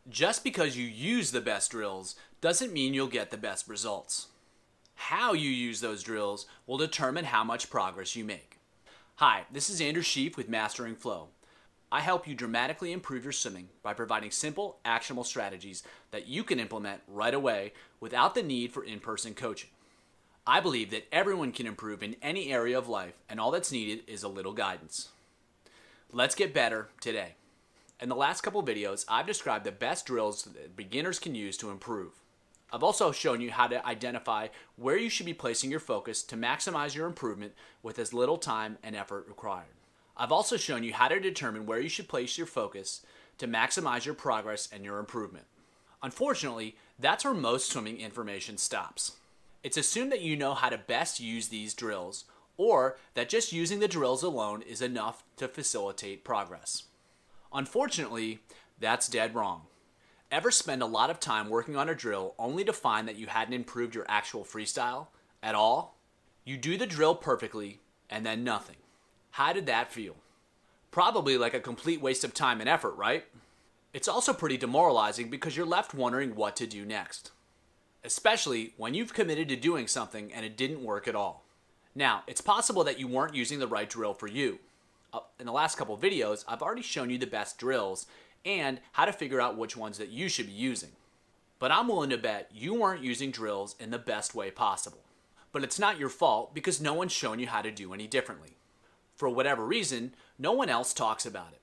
Just because you use the best drills doesn't mean you'll get the best results. How you use those drills will determine how much progress you make. Hi, this is Andrew Sheep with Mastering Flow. I help you dramatically improve your swimming by providing simple, actionable strategies that you can implement right away without the need for in-person coaching. I believe that everyone can improve in any area of life, and all that's needed is a little guidance. Let's get better today. In the last couple videos, I've described the best drills that beginners can use to improve. I've also shown you how to identify where you should be placing your focus to maximize your improvement with as little time and effort required. I've also shown you how to determine where you should place your focus to maximize your progress and your improvement. Unfortunately, that's where most swimming information stops. It's assumed that you know how to best use these drills, or that just using the drills alone is enough to facilitate progress. Unfortunately, that's dead wrong. Ever spend a lot of time working on a drill only to find that you hadn't improved your actual freestyle at all? You do the drill perfectly and then nothing. How did that feel? Probably like a complete waste of time and effort, right? It's also pretty demoralizing because you're left wondering what to do next, especially when you've committed to doing something and it didn't work at all. Now, it's possible that you weren't using the right drill for you. In the last couple videos, I've already shown you the best drills and how to figure out which ones that you should be using. But I'm willing to bet you weren't using drills in the best way possible. But it's not your fault because no one's shown you how to do any differently. For whatever reason, no one else talks about it.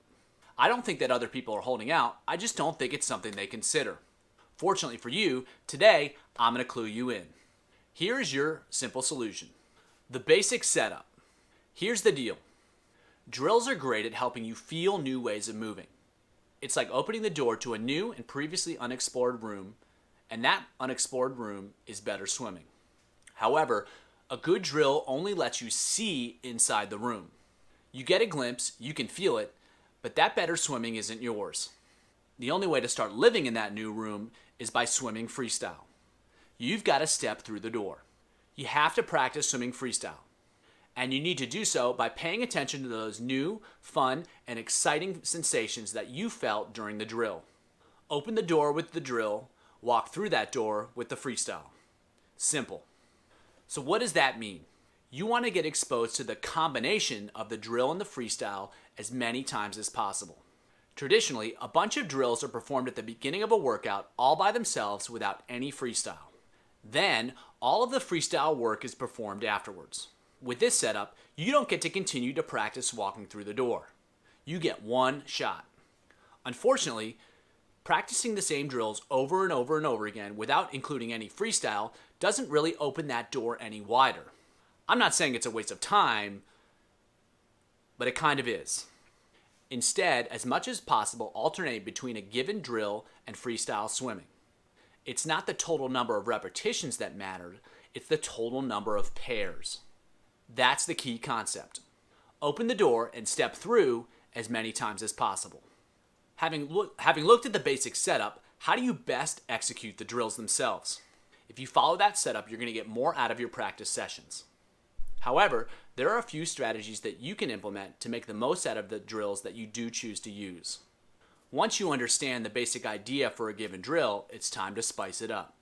I don't think that other people are holding out, I just don't think it's something they consider. Fortunately for you, today I'm going to clue you in. Here's your simple solution. The basic setup. Here's the deal. Drills are great at helping you feel new ways of moving. It's like opening the door to a new and previously unexplored room, and that unexplored room is better swimming. However, a good drill only lets you see inside the room. You get a glimpse, you can feel it, but that better swimming isn't yours. The only way to start living in that new room is by swimming freestyle. You've got to step through the door. You have to practice swimming freestyle. And you need to do so by paying attention to those new, fun, and exciting sensations that you felt during the drill. Open the door with the drill, walk through that door with the freestyle. Simple. So what does that mean? You want to get exposed to the combination of the drill and the freestyle as many times as possible. Traditionally, a bunch of drills are performed at the beginning of a workout all by themselves without any freestyle. Then, all of the freestyle work is performed afterwards. With this setup, you don't get to continue to practice walking through the door. You get one shot. Unfortunately, practicing the same drills over and over and over again without including any freestyle doesn't really open that door any wider. I'm not saying it's a waste of time, but it kind of is. Instead, as much as possible, alternate between a given drill and freestyle swimming. It's not the total number of repetitions that matter, it's the total number of pairs. That's the key concept. Open the door and step through as many times as possible. Having looked at the basic setup, how do you best execute the drills themselves? If you follow that setup, you're going to get more out of your practice sessions. However, there are a few strategies that you can implement to make the most out of the drills that you do choose to use. Once you understand the basic idea for a given drill, it's time to spice it up.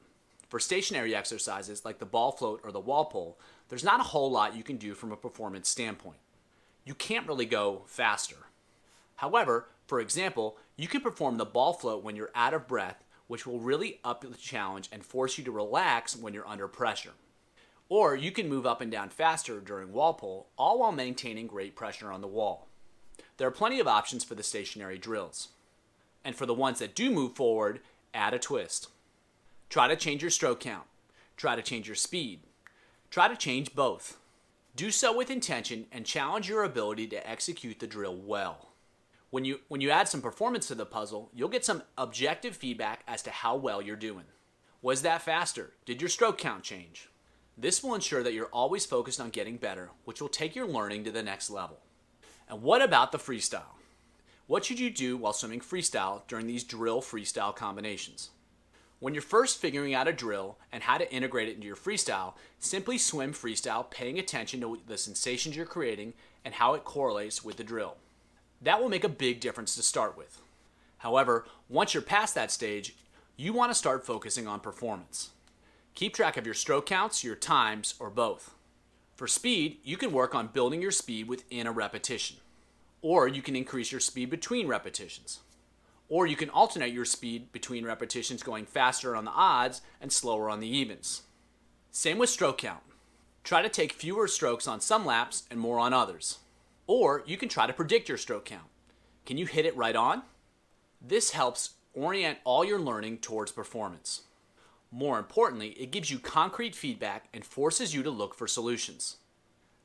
For stationary exercises like the ball float or the wall pull, there's not a whole lot you can do from a performance standpoint. You can't really go faster. However, for example, you can perform the ball float when you're out of breath, which will really up the challenge and force you to relax when you're under pressure. Or you can move up and down faster during wall pull, all while maintaining great pressure on the wall. There are plenty of options for the stationary drills. And for the ones that do move forward, add a twist. Try to change your stroke count. Try to change your speed. Try to change both. Do so with intention and challenge your ability to execute the drill well. When you add some performance to the puzzle, you'll get some objective feedback as to how well you're doing. Was that faster? Did your stroke count change? This will ensure that you're always focused on getting better, which will take your learning to the next level. And what about the freestyle? What should you do while swimming freestyle during these drill freestyle combinations? When you're first figuring out a drill and how to integrate it into your freestyle, simply swim freestyle, paying attention to the sensations you're creating and how it correlates with the drill. That will make a big difference to start with. However, once you're past that stage, you want to start focusing on performance. Keep track of your stroke counts, your times, or both. For speed, you can work on building your speed within a repetition. Or you can increase your speed between repetitions. Or you can alternate your speed between repetitions, going faster on the odds and slower on the evens. Same with stroke count. Try to take fewer strokes on some laps and more on others. Or you can try to predict your stroke count. Can you hit it right on? This helps orient all your learning towards performance. More importantly, it gives you concrete feedback and forces you to look for solutions.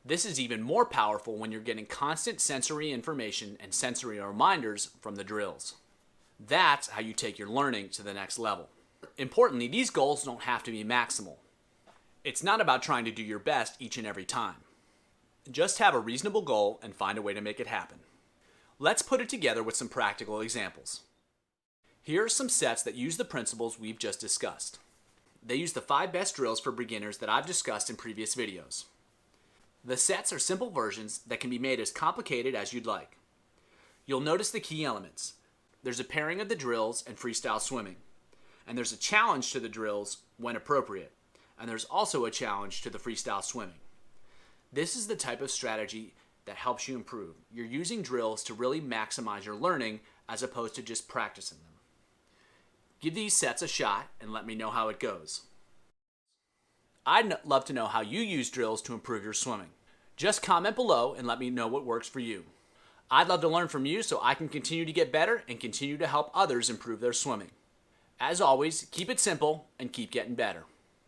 This is even more powerful when you're getting constant sensory information and sensory reminders from the drills. That's how you take your learning to the next level. Importantly, these goals don't have to be maximal. It's not about trying to do your best each and every time. Just have a reasonable goal and find a way to make it happen. Let's put it together with some practical examples. Here are some sets that use the principles we've just discussed. They use the 5 best drills for beginners that I've discussed in previous videos. The sets are simple versions that can be made as complicated as you'd like. You'll notice the key elements. There's a pairing of the drills and freestyle swimming. And there's a challenge to the drills when appropriate. And there's also a challenge to the freestyle swimming. This is the type of strategy that helps you improve. You're using drills to really maximize your learning as opposed to just practicing them. Give these sets a shot and let me know how it goes. I'd love to know how you use drills to improve your swimming. Just comment below and let me know what works for you. I'd love to learn from you so I can continue to get better and continue to help others improve their swimming. As always, keep it simple and keep getting better.